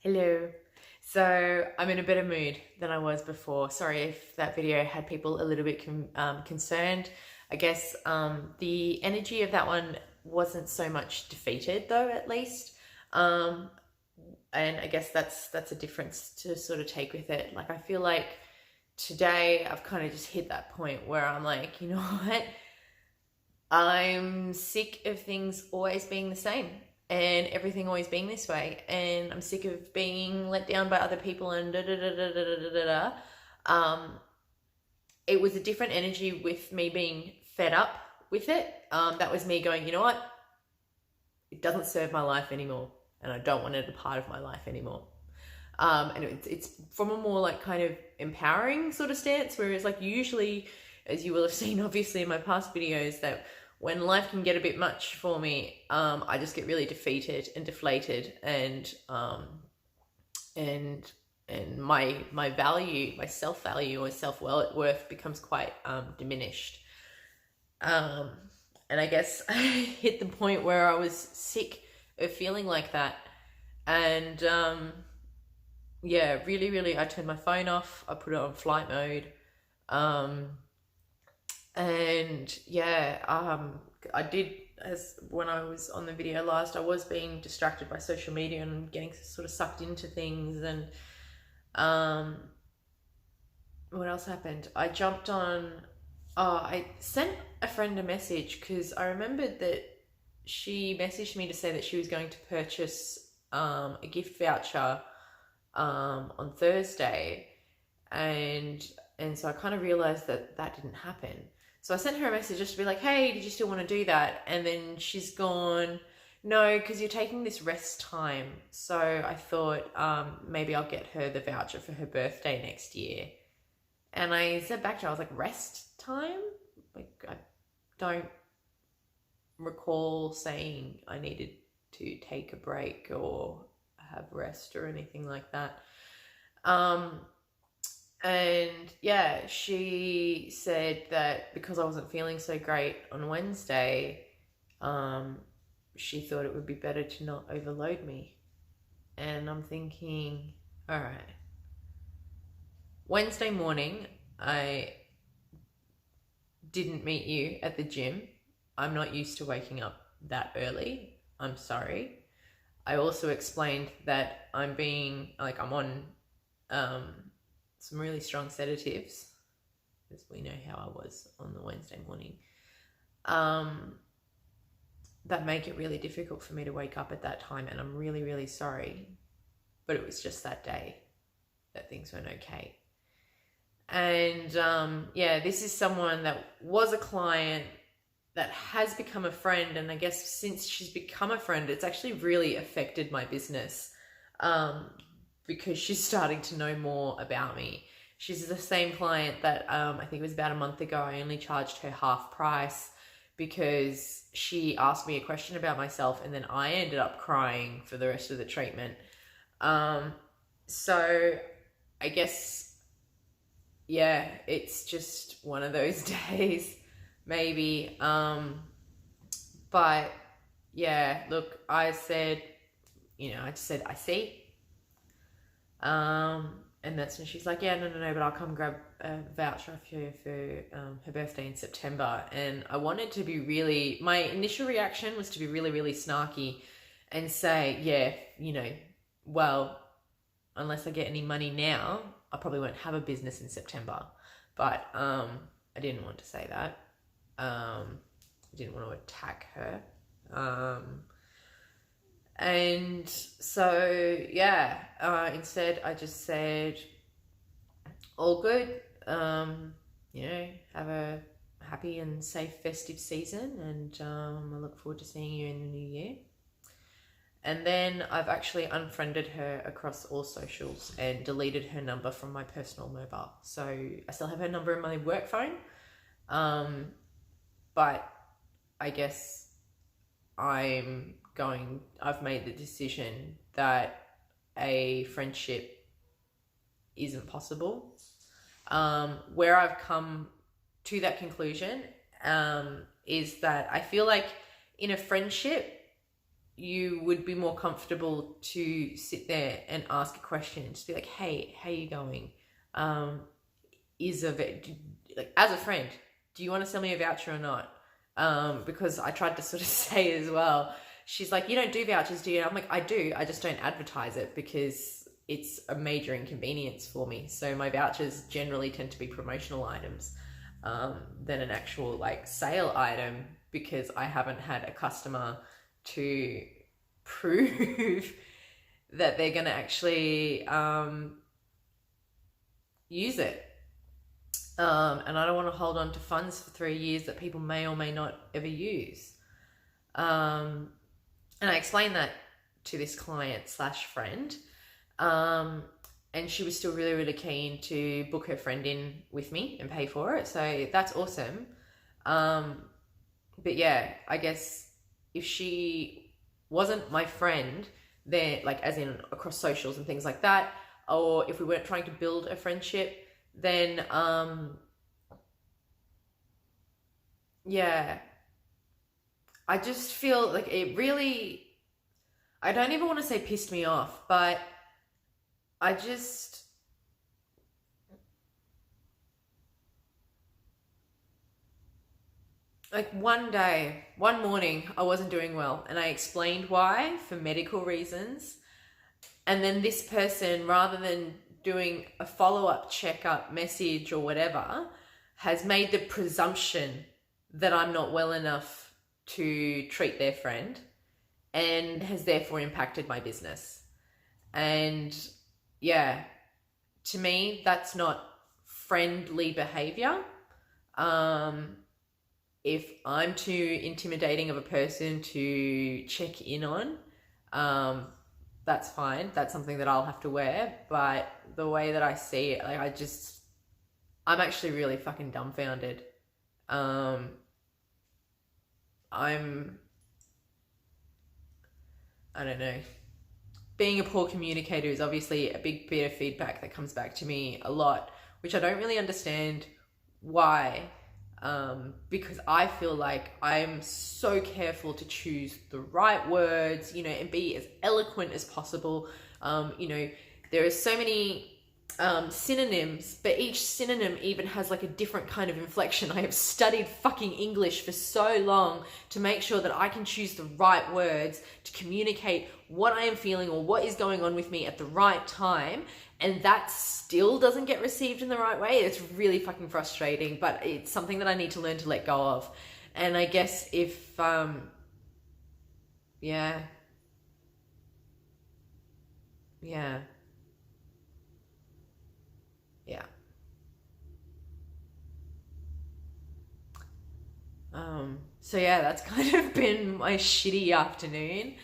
Hello. So I'm in a better mood than I was before. Sorry if that video had people a little bit concerned. I guess the energy of that one wasn't so much defeated though, at least. Um, and I guess that's a difference to sort of take with it. Like I feel like today I've kind of just hit that point where I'm like, you know what? I'm sick of things always being the same and everything always being this way, and I'm sick of being let down by other people and da da da da da da da da. It was a different energy with me being fed up with it. That was me going, you know what? It doesn't serve my life anymore, and I don't want it a part of my life anymore. And it's from a more like kind of empowering sort of stance, whereas like usually, as you will have seen obviously in my past videos, that when life can get a bit much for me, I just get really defeated and deflated, and my value, my self-value or self-worth becomes quite diminished. And I guess I hit the point where I was sick of feeling like that. And yeah, really, I turned my phone off. I put it on flight mode. And yeah, I did, as when I was on the video last, I was being distracted by social media and getting sort of sucked into things. And what else happened? I jumped on, I sent a friend a message because I remembered that she messaged me to say that she was going to purchase a gift voucher on Thursday, and so I kind of realized that didn't happen. So I sent her a message just to be like, hey, did you still want to do that? And then she's gone, no, because you're taking this rest time. So I thought maybe I'll get her the voucher for her birthday next year. And I said back to her, I was like, rest time? Like, I don't recall saying I needed to take a break or have rest or anything like that. And yeah, she said that because I wasn't feeling so great on Wednesday, she thought it would be better to not overload me. And I'm thinking, all right. Wednesday morning, I didn't meet you at the gym. I'm not used to waking up that early. I'm sorry. I also explained that I'm on some really strong sedatives, as we know how I was on the Wednesday morning, that make it really difficult for me to wake up at that time, and I'm really sorry, but it was just that day that things weren't okay. And yeah, this is someone that was a client that has become a friend, and I guess since she's become a friend, it's actually really affected my business, because she's starting to know more about me. She's the same client that I think it was about a month ago, I only charged her half price because she asked me a question about myself, and then I ended up crying for the rest of the treatment. So I guess, yeah, it's just one of those days, maybe. But yeah, look, I said, I just said, I see. And that's when she's like, yeah, no, but I'll come grab a voucher off you for her birthday in September. And I wanted to be my initial reaction was to be really snarky and say, yeah, well, unless I get any money now, I probably won't have a business in September. But I didn't want to say that. I didn't want to attack her. And so, yeah, instead I just said, all good, have a happy and safe festive season, and I look forward to seeing you in the new year. And then I've actually unfriended her across all socials and deleted her number from my personal mobile. So I still have her number in my work phone, but I guess I've made the decision that a friendship isn't possible. Where I've come to that conclusion is that I feel like in a friendship, you would be more comfortable to sit there and ask a question, just be like, hey, how you going? Like, as a friend, do you want to sell me a voucher or not? Because I tried to sort of say as well, she's like, you don't do vouchers, do you? And I'm like, I do, I just don't advertise it because it's a major inconvenience for me. So my vouchers generally tend to be promotional items than an actual like sale item, because I haven't had a customer to prove that they're going to actually use it. And I don't want to hold on to funds for 3 years that people may or may not ever use. And I explained that to this client slash friend. And she was still really, really keen to book her friend in with me and pay for it. So that's awesome. But yeah, I guess if she wasn't my friend, then like as in across socials and things like that, or if we weren't trying to build a friendship, then yeah, I just feel like it really, I don't even want to say pissed me off, but I just, like one morning, I wasn't doing well and I explained why for medical reasons. And then this person, rather than doing a follow-up checkup message or whatever, has made the presumption that I'm not well enough to treat their friend and has therefore impacted my business. And yeah, to me, that's not friendly behavior. If I'm too intimidating of a person to check in on, that's fine. That's something that I'll have to wear. But the way that I see it, like I'm actually really fucking dumbfounded. I don't know. Being a poor communicator is obviously a big bit of feedback that comes back to me a lot, which I don't really understand why. Because I feel like I'm so careful to choose the right words, and be as eloquent as possible. There are so many synonyms, but each synonym even has like a different kind of inflection. I have studied fucking English for so long to make sure that I can choose the right words to communicate what I am feeling or what is going on with me at the right time, and that still doesn't get received in the right way. It's really fucking frustrating, but it's something that I need to learn to let go of. And I guess if yeah so yeah, that's kind of been my shitty afternoon.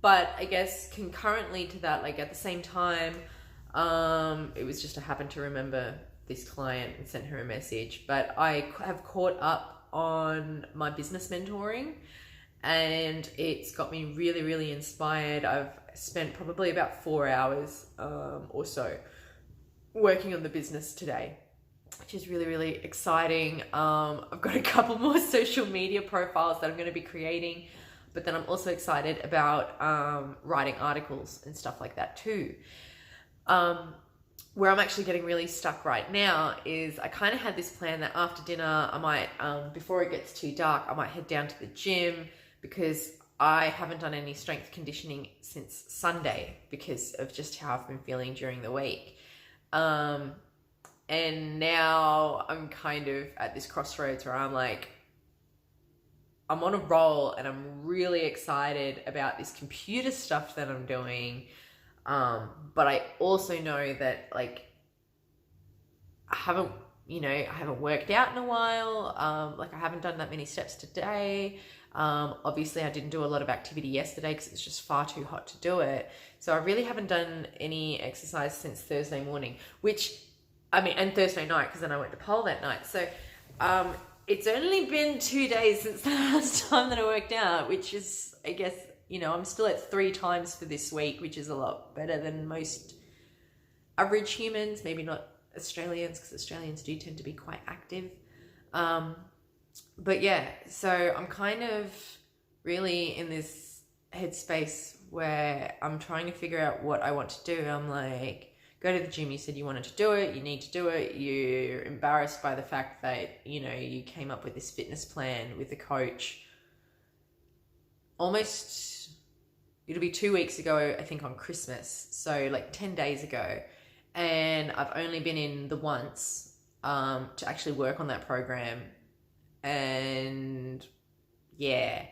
But I guess concurrently to that, like at the same time, it was just I happened to remember this client and sent her a message. But I have caught up on my business mentoring, and it's got me really, really inspired. I've spent probably about 4 hours or so working on the business today, which is really, really exciting. I've got a couple more social media profiles that I'm going to be creating, but then I'm also excited about writing articles and stuff like that too. Where I'm actually getting really stuck right now is I kind of had this plan that after dinner I might, before it gets too dark, I might head down to the gym, because I haven't done any strength conditioning since Sunday because of just how I've been feeling during the week. And now I'm kind of at this crossroads where I'm like, I'm on a roll and I'm really excited about this computer stuff that I'm doing. But I also know that like, I haven't worked out in a while. I haven't done that many steps today. Obviously I didn't do a lot of activity yesterday because it's just far too hot to do it. So I really haven't done any exercise since Thursday morning, and Thursday night, because then I went to pole that night. So it's only been 2 days since the last time that I worked out, which is, I guess, I'm still at 3 times for this week, which is a lot better than most average humans, maybe not Australians, because Australians do tend to be quite active. But yeah, so I'm kind of really in this headspace where I'm trying to figure out what I want to do. I'm like, go to the gym. You said you wanted to do it. You need to do it. You're embarrassed by the fact that, you know, you came up with this fitness plan with a coach almost, it'll be 2 weeks ago, I think on Christmas. So like 10 days ago. And I've only been in the once to actually work on that program. And yeah,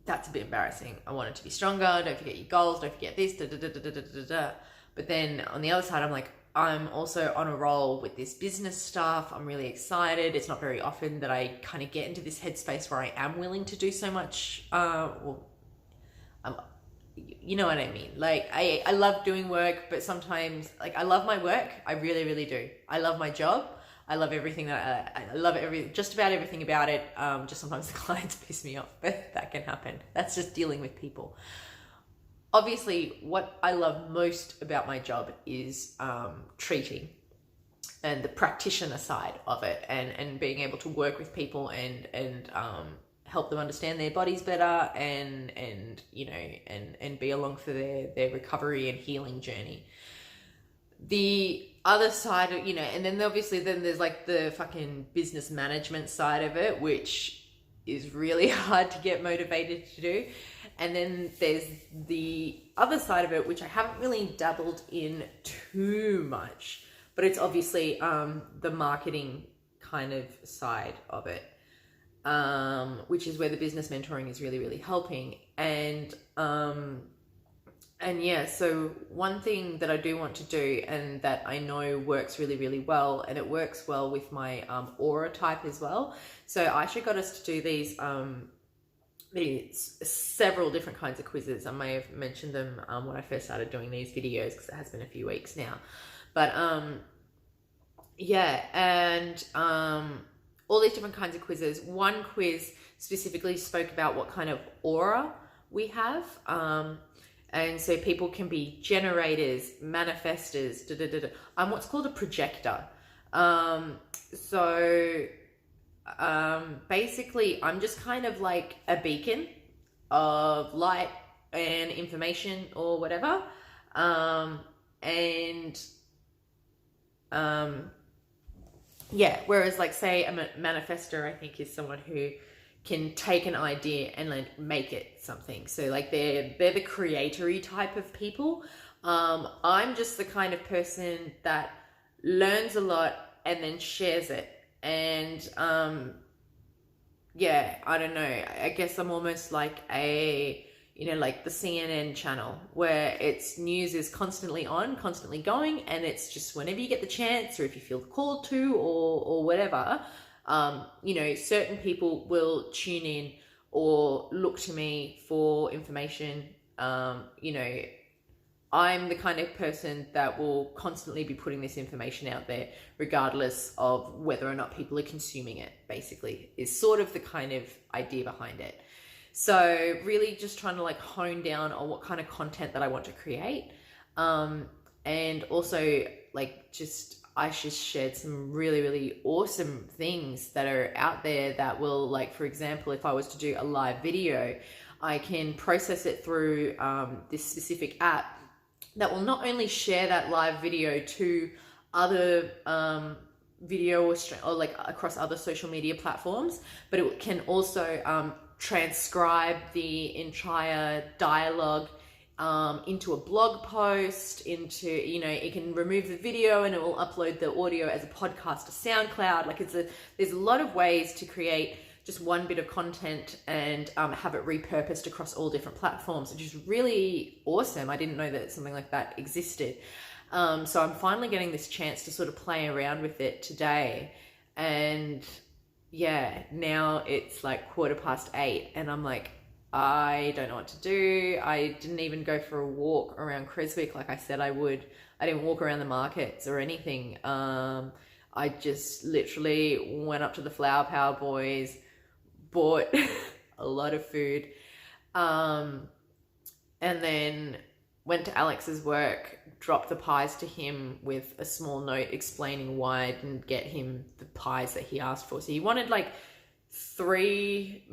that's a bit embarrassing. I want it to be stronger. Don't forget your goals. Don't forget this. Da, da, da, da, da, da, da. But then on the other side, I'm like, I'm also on a roll with this business stuff. I'm really excited. It's not very often that I kind of get into this headspace where I am willing to do so much. You know what I mean? Like, I love doing work, but sometimes, like, I love my work. I really, really do. I love my job. I love everything that I love just about everything about it. Just sometimes the clients piss me off, but that can happen. That's just dealing with people. Obviously, what I love most about my job is treating and the practitioner side of it, and being able to work with people and help them understand their bodies better, and you know, and be along for their recovery and healing journey. The other side of, you know, and then obviously then there's like the fucking business management side of it, which is really hard to get motivated to do. And then there's the other side of it, which I haven't really dabbled in too much, but it's obviously the marketing kind of side of it, which is where the business mentoring is really, really helping. And yeah, so one thing that I do want to do, and that I know works really, really well, and it works well with my aura type as well. So Aisha got us to do these several different kinds of quizzes. I may have mentioned them when I first started doing these videos, because it has been a few weeks now. But yeah, and all these different kinds of quizzes. One quiz specifically spoke about what kind of aura we have. And so people can be generators, manifestors, I'm what's called a projector. Basically, I'm just kind of like a beacon of light and information or whatever. Yeah, whereas like, say, a manifestor, I think, is someone who can take an idea and like make it something. So like they're the creatory type of people. I'm just the kind of person that learns a lot and then shares it. And yeah, I don't know, I guess I'm almost like a, you know, like the CNN channel, where its news is constantly on, constantly going, and it's just whenever you get the chance, or if you feel called to, or whatever, you know, certain people will tune in or look to me for information. You know, I'm the kind of person that will constantly be putting this information out there, regardless of whether or not people are consuming it, basically, is sort of the kind of idea behind it. So really just trying to like hone down on what kind of content that I want to create. And also like I just shared some really, really awesome things that are out there that will, like, for example, if I was to do a live video, I can process it through this specific app that will not only share that live video to other video or like across other social media platforms, but it can also transcribe the entire dialogue into a blog post, into, you know, it can remove the video and it will upload the audio as a podcast to SoundCloud. Like there's a lot of ways to create just one bit of content and have it repurposed across all different platforms, which is really awesome. I didn't know that something like that existed. So I'm finally getting this chance to sort of play around with it today. And yeah, now it's like 8:15 and I'm like, I don't know what to do. I didn't even go for a walk around Creswick like I said I would. I didn't walk around the markets or anything. I just literally went up to the Flower Power Boys, bought a lot of food, and then went to Alex's work, dropped the pies to him with a small note explaining why I didn't get him the pies that he asked for. So he wanted like 3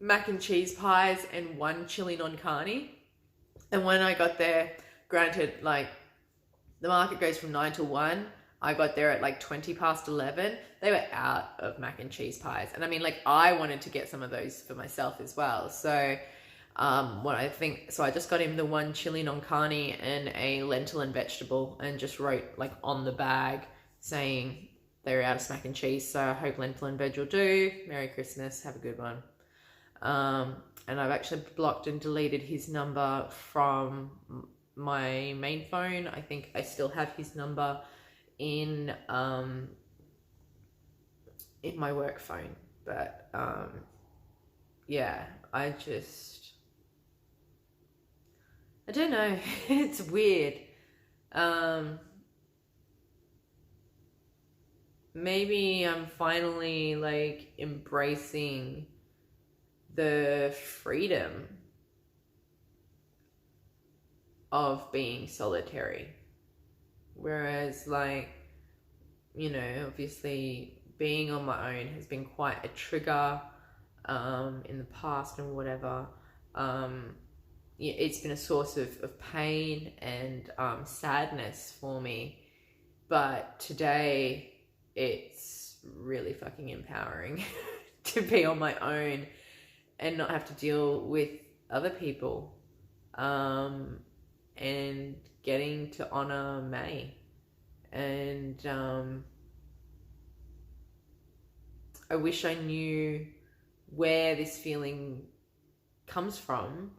mac and cheese pies and 1 chili non carne. And when I got there, granted, like, the market goes from 9 to 1. I got there at like 20 past 11. They were out of mac and cheese pies. And I mean, like, I wanted to get some of those for myself as well. So I just got him the 1 chili non carne and a lentil and vegetable, and just wrote like on the bag saying they're out of mac and cheese. So I hope lentil and veg will do. Merry Christmas. Have a good one. And I've actually blocked and deleted his number from my main phone. I think I still have his number in my work phone, but yeah, I don't know. It's weird. Maybe I'm finally like embracing the freedom of being solitary. Whereas, like, you know, obviously being on my own has been quite a trigger in the past and whatever. It's been a source of pain and sadness for me. But today it's really fucking empowering to be on my own and not have to deal with other people, and getting to honor May. And I wish I knew where this feeling comes from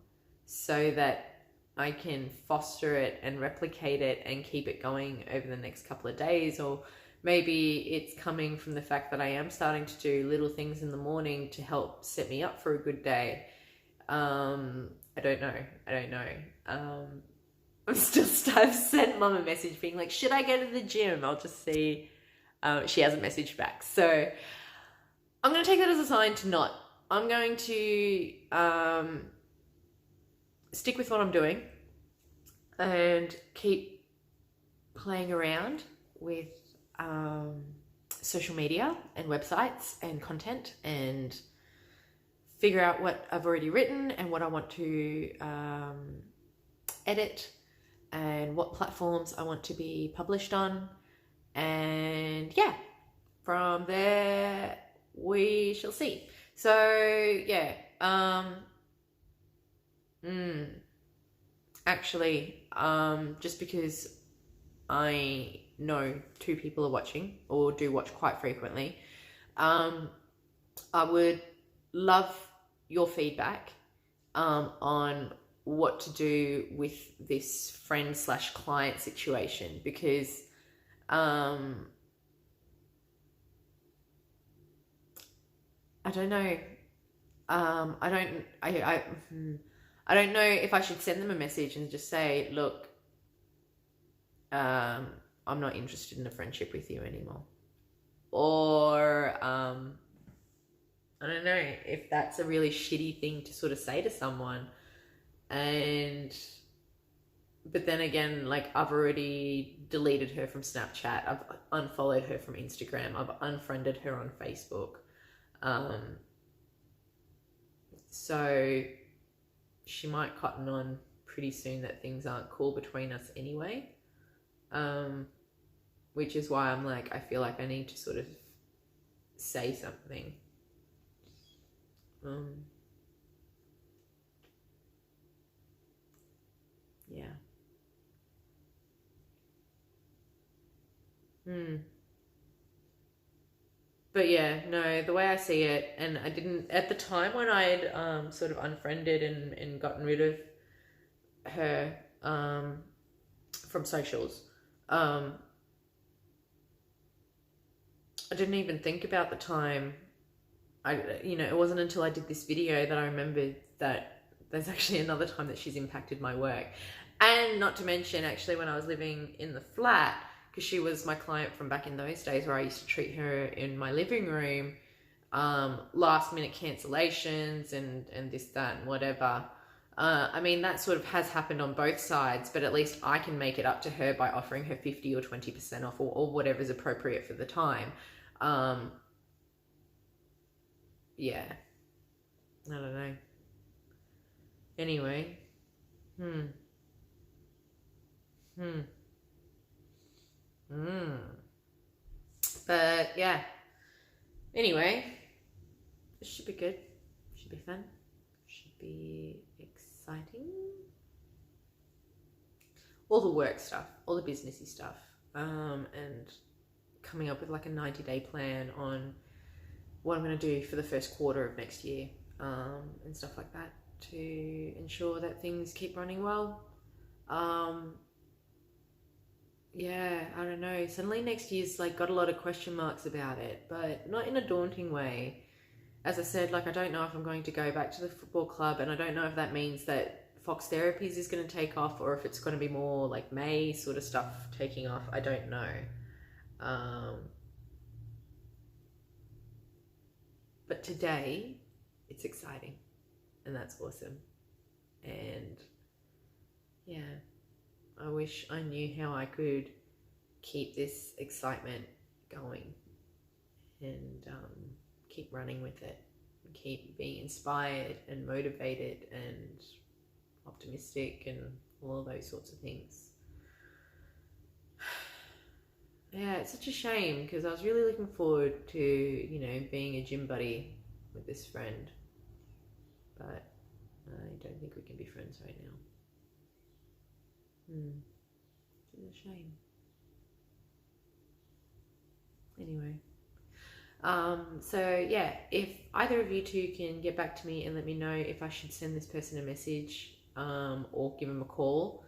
so that I can foster it and replicate it and keep it going over the next couple of days. Or maybe it's coming from the fact that I am starting to do little things in the morning to help set me up for a good day. I don't know. I've sent Mum a message being like, should I go to the gym? I'll just see. She hasn't messaged back. So I'm going to take that as a sign to not. I'm going to stick with what I'm doing and keep playing around with social media and websites and content, and figure out what I've already written and what I want to edit and what platforms I want to be published on. And yeah, from there we shall see. So yeah, actually, just because I know 2 people are watching, or do watch quite frequently, I would love your feedback on what to do with this friend/client situation, because I don't know. I don't know if I should send them a message and just say, look, I'm not interested in a friendship with you anymore. Or I don't know if that's a really shitty thing to sort of say to someone. But then again, like, I've already deleted her from Snapchat. I've unfollowed her from Instagram. I've unfriended her on Facebook. So she might cotton on pretty soon that things aren't cool between us anyway. Which is why I'm like, I feel like I need to sort of say something. Yeah. But yeah, no, the way I see it, and I didn't, at the time when I had sort of unfriended and gotten rid of her from socials, I didn't even think about the time. It wasn't until I did this video that I remembered that there's actually another time that she's impacted my work. And not to mention, actually, when I was living in the flat, because she was my client from back in those days where I used to treat her in my living room, last minute cancellations and this, that, and whatever. I mean, that sort of has happened on both sides, but at least I can make it up to her by offering her 50 or 20% off, or whatever's appropriate for the time. Yeah. I don't know. Anyway. Hmm. But yeah. Anyway, this should be good. Should be fun. Should be exciting. All the work stuff, all the businessy stuff, and coming up with like a 90-day plan on what I'm going to do for the first quarter of next year, and stuff like that to ensure that things keep running well. Yeah, I don't know. Suddenly next year's like got a lot of question marks about it, but not in a daunting way. As I said, like I don't know if I'm going to go back to the football club, and I don't know if that means that Fox Therapies is going to take off or if it's going to be more like May sort of stuff taking off. I don't know. But today, it's exciting, and that's awesome. And yeah, I wish I knew how I could keep this excitement going and keep running with it, and keep being inspired and motivated and optimistic and all of those sorts of things. Yeah, it's such a shame because I was really looking forward to, you know, being a gym buddy with this friend, but I don't think we can be friends right now. It's a shame. Anyway, so yeah, if either of you two can get back to me and let me know if I should send this person a message, or give them a call,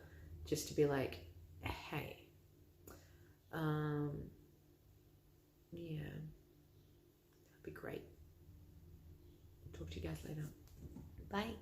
just to be like, hey, yeah, that'd be great. Talk to you guys later. Bye.